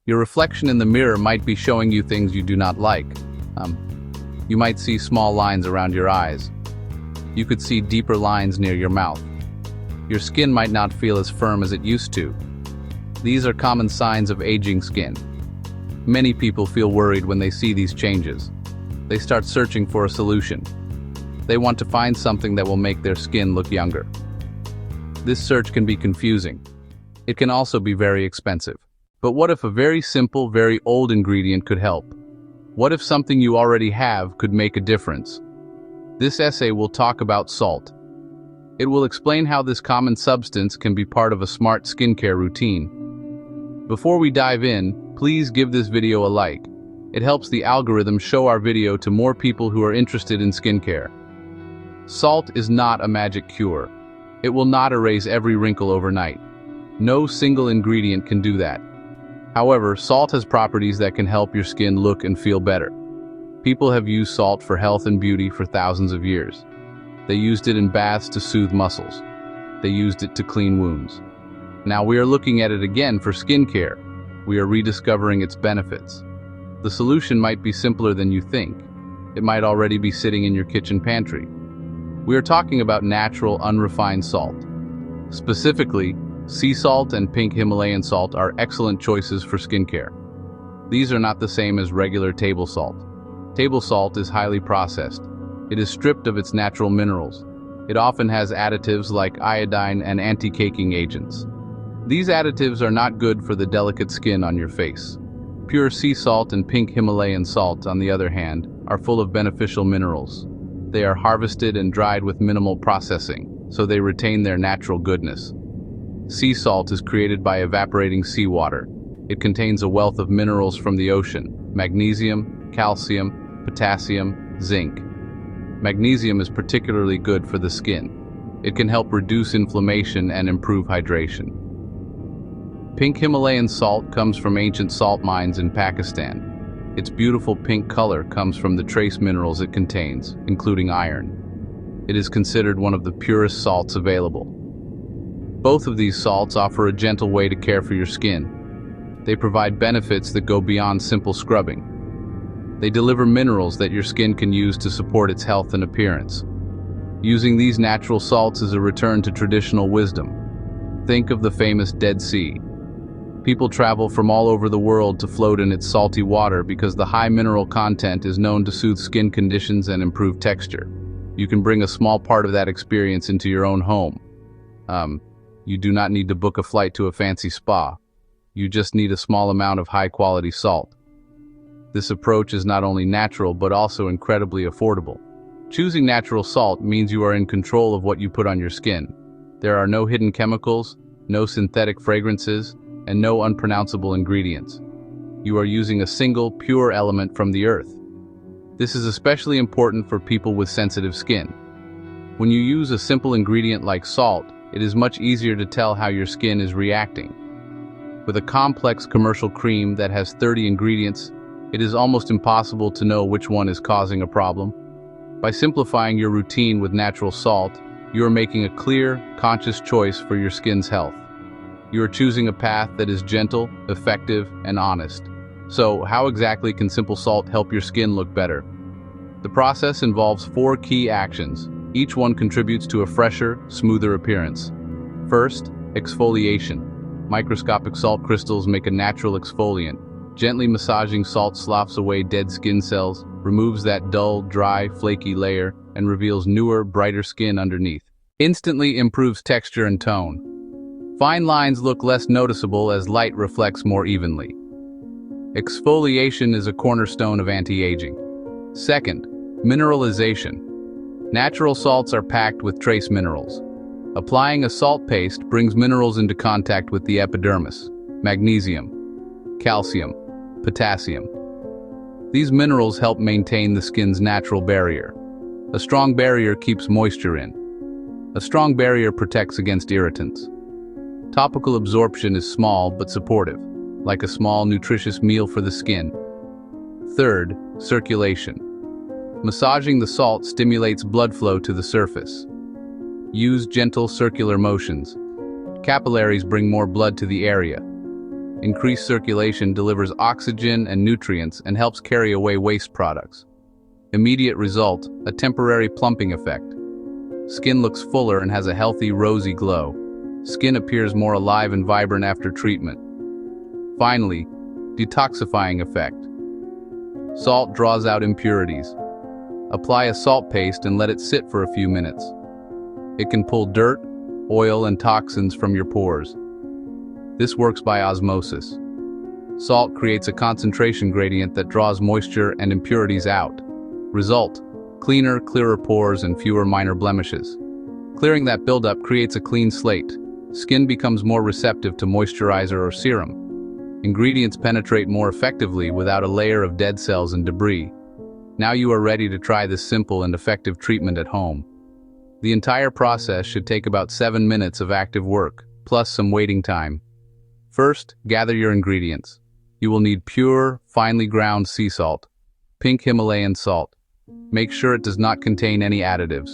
Your reflection in the mirror might be showing you things you do not like. You might see small lines around your eyes. You could see deeper lines near your mouth. Your skin might not feel as firm as it used to. These are common signs of aging skin. Many people feel worried when they see these changes. They start searching for a solution. They want to find something that will make their skin look younger. This search can be confusing. It can also be very expensive. But what if a very simple, very old ingredient could help? What if something you already have could make a difference? This essay will talk about salt. It will explain how this common substance can be part of a smart skincare routine. Before we dive in, please give this video a like. It helps the algorithm show our video to more people who are interested in skincare. Salt is not a magic cure. It will not erase every wrinkle overnight. No single ingredient can do that. However, salt has properties that can help your skin look and feel better. People have used salt for health and beauty for thousands of years. They used it in baths to soothe muscles. They used it to clean wounds. Now we are looking at it again for skincare. We are rediscovering its benefits. The solution might be simpler than you think. It might already be sitting in your kitchen pantry. We are talking about natural, unrefined salt. Specifically, sea salt and pink Himalayan salt are excellent choices for skincare. These are not the same as regular table salt. Table salt is highly processed. It is stripped of its natural minerals. It often has additives like iodine and anti-caking agents. These additives are not good for the delicate skin on your face. Pure sea salt and pink Himalayan salt, on the other hand, are full of beneficial minerals. They are harvested and dried with minimal processing, so they retain their natural goodness. Sea salt is created by evaporating seawater. It contains a wealth of minerals from the ocean: magnesium, calcium, potassium, zinc. Magnesium is particularly good for the skin. It can help reduce inflammation and improve hydration. Pink Himalayan salt comes from ancient salt mines in Pakistan. Its beautiful pink color comes from the trace minerals it contains, including iron. It is considered one of the purest salts available. Both of these salts offer a gentle way to care for your skin. They provide benefits that go beyond simple scrubbing. They deliver minerals that your skin can use to support its health and appearance. Using these natural salts is a return to traditional wisdom. Think of the famous Dead Sea. People travel from all over the world to float in its salty water because the high mineral content is known to soothe skin conditions and improve texture. You can bring a small part of that experience into your own home. You do not need to book a flight to a fancy spa. You just need a small amount of high-quality salt. This approach is not only natural but also incredibly affordable. Choosing natural salt means you are in control of what you put on your skin. There are no hidden chemicals, no synthetic fragrances, and no unpronounceable ingredients. You are using a single, pure element from the earth. This is especially important for people with sensitive skin. When you use a simple ingredient like salt, it is much easier to tell how your skin is reacting. With a complex commercial cream that has 30 ingredients, it is almost impossible to know which one is causing a problem. By simplifying your routine with natural salt, you are making a clear, conscious choice for your skin's health. You are choosing a path that is gentle, effective, and honest. So, how exactly can simple salt help your skin look better? The process involves 4 key actions. Each one contributes to a fresher, smoother appearance. First, exfoliation. Microscopic salt crystals make a natural exfoliant. Gently massaging salt sloughs away dead skin cells, removes that dull, dry, flaky layer, and reveals newer, brighter skin underneath. Instantly improves texture and tone. Fine lines look less noticeable as light reflects more evenly. Exfoliation is a cornerstone of anti-aging. Second, mineralization. Natural salts are packed with trace minerals. Applying a salt paste brings minerals into contact with the epidermis: magnesium, calcium, potassium. These minerals help maintain the skin's natural barrier. A strong barrier keeps moisture in. A strong barrier protects against irritants. Topical absorption is small but supportive, like a small nutritious meal for the skin. Third, circulation. Massaging the salt stimulates blood flow to the surface. Use gentle circular motions. Capillaries bring more blood to the area. Increased circulation delivers oxygen and nutrients and helps carry away waste products. Immediate result, a temporary plumping effect. Skin looks fuller and has a healthy, rosy glow. Skin appears more alive and vibrant after treatment. Finally, detoxifying effect. Salt draws out impurities. Apply a salt paste and let it sit for a few minutes. It can pull dirt, oil, and toxins from your pores. This works by osmosis. Salt creates a concentration gradient that draws moisture and impurities out. Result: cleaner, clearer pores and fewer minor blemishes. Clearing that buildup creates a clean slate. Skin becomes more receptive to moisturizer or serum. Ingredients penetrate more effectively without a layer of dead cells and debris. Now you are ready to try this simple and effective treatment at home. The entire process should take about 7 minutes of active work, plus some waiting time. First, gather your ingredients. You will need pure, finely ground sea salt, pink Himalayan salt. Make sure it does not contain any additives.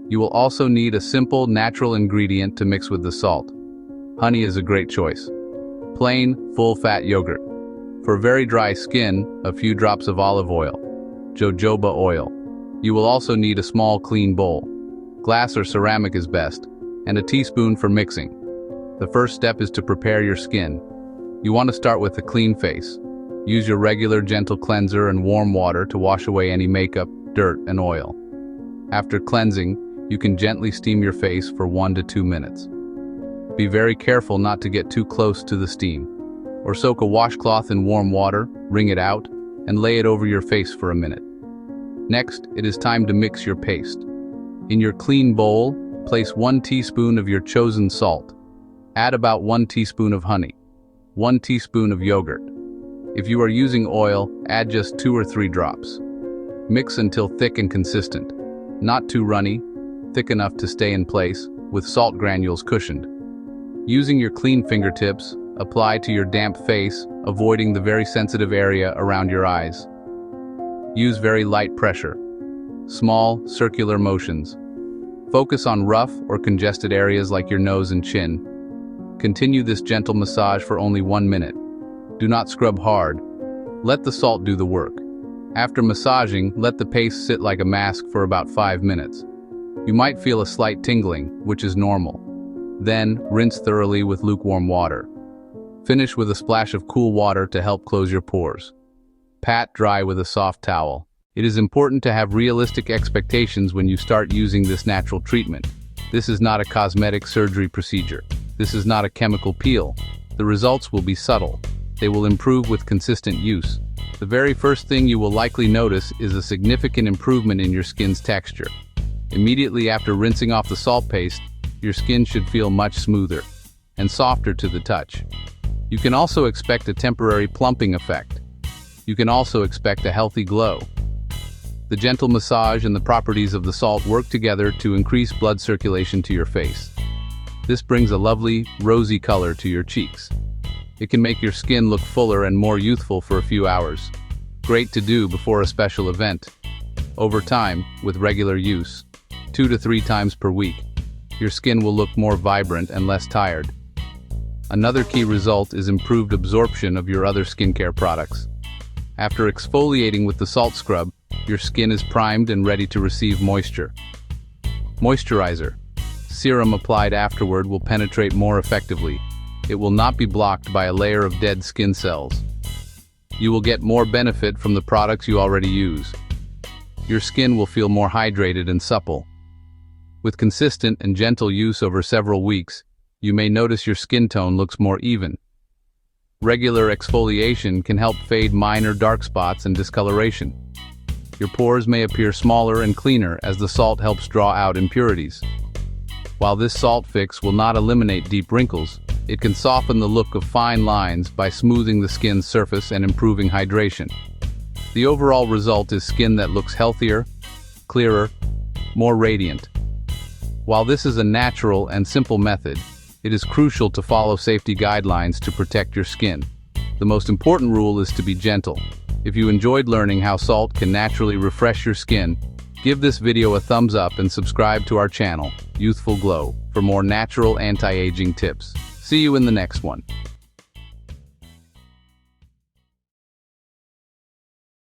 You will also need a simple, natural ingredient to mix with the salt. Honey is a great choice. Plain, full-fat yogurt. For very dry skin, a few drops of olive oil, jojoba oil. You will also need a small, clean bowl. Glass or ceramic is best, and a teaspoon for mixing. The first step is to prepare your skin. You want to start with a clean face. Use your regular gentle cleanser and warm water to wash away any makeup, dirt, and oil. After cleansing, you can gently steam your face for 1 to 2 minutes. Be very careful not to get too close to the steam. Or soak a washcloth in warm water, wring it out, and lay it over your face for a minute. Next, it is time to mix your paste. In your clean bowl, place 1 teaspoon of your chosen salt. Add about 1 teaspoon of honey, 1 teaspoon of yogurt. If you are using oil, add just 2 or 3 drops. Mix until thick and consistent. Not too runny, thick enough to stay in place, with salt granules cushioned. Using your clean fingertips, apply to your damp face, avoiding the very sensitive area around your eyes. Use very light pressure. Small, circular motions. Focus on rough or congested areas like your nose and chin. Continue this gentle massage for only 1 minute. Do not scrub hard. Let the salt do the work. After massaging, let the paste sit like a mask for about 5 minutes. You might feel a slight tingling, which is normal. Then, rinse thoroughly with lukewarm water. Finish with a splash of cool water to help close your pores. Pat dry with a soft towel. It is important to have realistic expectations when you start using this natural treatment. This is not a cosmetic surgery procedure. This is not a chemical peel. The results will be subtle. They will improve with consistent use. The very first thing you will likely notice is a significant improvement in your skin's texture. Immediately after rinsing off the salt paste, your skin should feel much smoother and softer to the touch. You can also expect a temporary plumping effect. You can also expect a healthy glow. The gentle massage and the properties of the salt work together to increase blood circulation to your face. This brings a lovely, rosy color to your cheeks. It can make your skin look fuller and more youthful for a few hours. Great to do before a special event. Over time, with regular use, 2 to 3 times per week, your skin will look more vibrant and less tired. Another key result is improved absorption of your other skincare products. After exfoliating with the salt scrub, your skin is primed and ready to receive moisture. Moisturizer. Serum applied afterward will penetrate more effectively. It will not be blocked by a layer of dead skin cells. You will get more benefit from the products you already use. Your skin will feel more hydrated and supple. With consistent and gentle use over several weeks, you may notice your skin tone looks more even. Regular exfoliation can help fade minor dark spots and discoloration. Your pores may appear smaller and cleaner as the salt helps draw out impurities. While this salt fix will not eliminate deep wrinkles, it can soften the look of fine lines by smoothing the skin's surface and improving hydration. The overall result is skin that looks healthier, clearer, more radiant. While this is a natural and simple method, it is crucial to follow safety guidelines to protect your skin. The most important rule is to be gentle. If you enjoyed learning how salt can naturally refresh your skin, give this video a thumbs up and subscribe to our channel, Youthful Glow, for more natural anti-aging tips. See you in the next one.